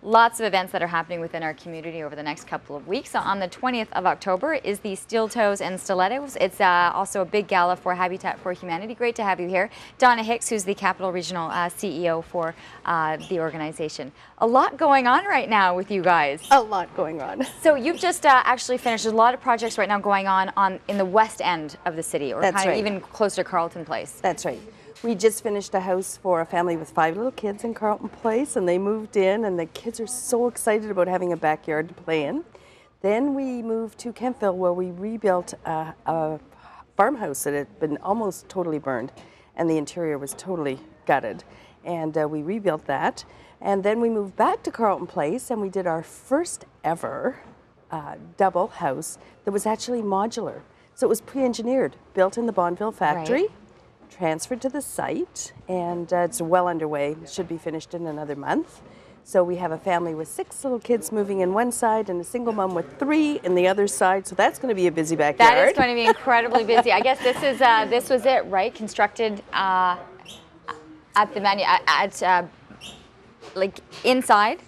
Lots of events that are happening within our community over the next couple of weeks. On the 20th of October is the Steel Toes and Stilettos. It's also a big gala for Habitat for Humanity. Great to have you here. Donna Hicks, who's the Capital Regional CEO for the organization. A lot going on right now with you guys. A lot going on. So you've just actually finished. There's a lot of projects right now going on in the west end of the city, or That's kind of right. even closer to Carleton Place. That's right. We just finished a house for a family with 5 little kids in Carleton Place, and they moved in, and the kids are so excited about having a backyard to play in. Then we moved to Kemptville, where we rebuilt a farmhouse that had been almost totally burned, and the interior was totally gutted. And we rebuilt that. And then we moved back to Carleton Place, and we did our first ever double house that was actually modular. So it was pre-engineered, built in the Bonneville factory. Right. Transferred to the site, and it's well underway. It should be finished in another month. So we have a family with 6 little kids moving in one side and a single mom with 3 in the other side. So that's going to be a busy backyard. That is going to be incredibly busy. I guess this was it, right? Constructed at the like inside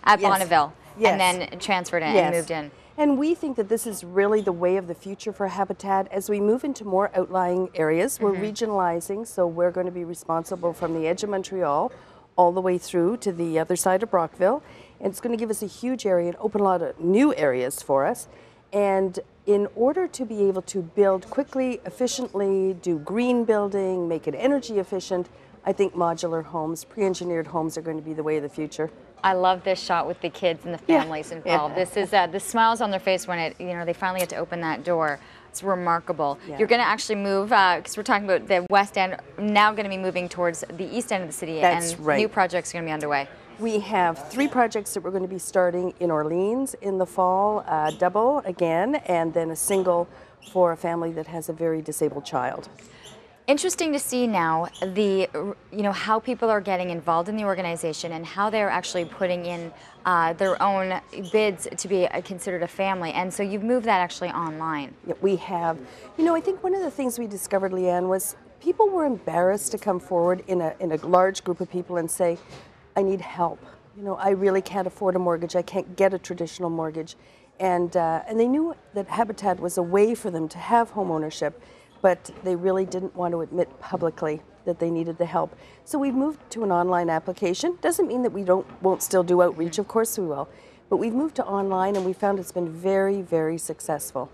at Yes. Bonneville, Yes. and then transferred in Yes. and moved in. And we think that this is really the way of the future for Habitat. As we move into more outlying areas, we're regionalizing, so we're going to be responsible from the edge of Montreal all the way through to the other side of Brockville. And it's going to give us a huge area and open a lot of new areas for us. And in order to be able to build quickly, efficiently, do green building, make it energy efficient, I think modular homes, pre-engineered homes are going to be the way of the future. I love this shot with the kids and the families involved. This is the smiles on their face when they finally get to open that door. It's remarkable. Yeah. You're going to actually move, because we're talking about the west end, now going to be moving towards the east end of the city. That's and right. New projects are going to be underway. We have 3 projects that we're going to be starting in Orleans in the fall, double again, and then a single for a family that has a very disabled child. Interesting to see now how people are getting involved in the organization and how they're actually putting in their own bids to be considered a family. And so you've moved that actually online. Yeah, we have. I think one of the things we discovered, Leanne, was people were embarrassed to come forward in a large group of people and say, I need help. I really can't afford a mortgage. I can't get a traditional mortgage. And they knew that Habitat was a way for them to have home ownership, but they really didn't want to admit publicly that they needed the help. So we've moved to an online application. Doesn't mean that we won't still do outreach, of course we will. But we've moved to online, and we found it's been very, very successful.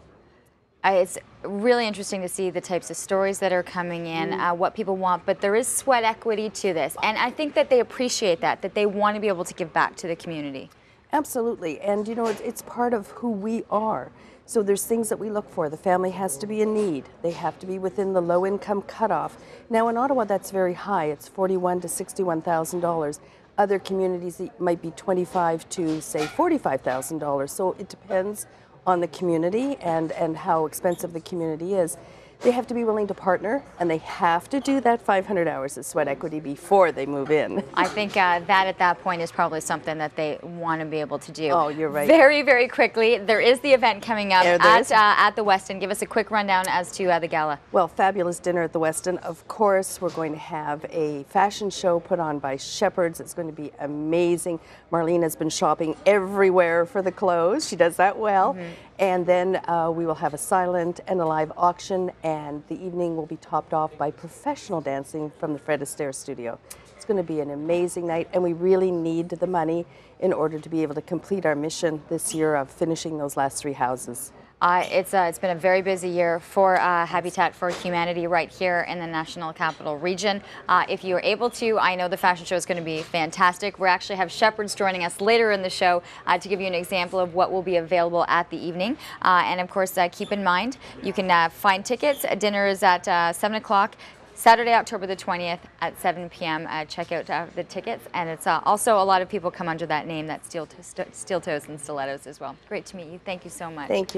It's really interesting to see the types of stories that are coming in, what people want, but there is sweat equity to this. And I think that they appreciate that they want to be able to give back to the community. Absolutely, and it's part of who we are. So there's things that we look for. The family has to be in need. They have to be within the low-income cutoff. Now in Ottawa, that's very high. It's $41,000 to $61,000. Other communities, it might be $25,000 to say $45,000. So it depends on the community and how expensive the community is. They have to be willing to partner, and they have to do that 500 hours of sweat equity before they move in. I think that at that point is probably something that they want to be able to do. Oh, you're right. Very, very quickly, there is the event coming up at the Westin. Give us a quick rundown as to the gala. Well, fabulous dinner at the Westin. Of course, we're going to have a fashion show put on by Shepherds. It's going to be amazing. Marlene has been shopping everywhere for the clothes. She does that well. And then we will have a silent and a live auction, and the evening will be topped off by professional dancing from the Fred Astaire studio. It's going to be an amazing night, and we really need the money in order to be able to complete our mission this year of finishing those last 3 houses. It's been a very busy year for Habitat for Humanity right here in the National Capital Region. If you're able to, I know the fashion show is going to be fantastic. We actually have Shepherds joining us later in the show to give you an example of what will be available at the evening. And of course, keep in mind, you can find tickets. Dinner is at 7 o'clock. Saturday, October the 20th at 7 p.m. Check out the tickets. And it's also a lot of people come under that name, that Steel Toes and Stilettos as well. Great to meet you. Thank you so much. Thank you.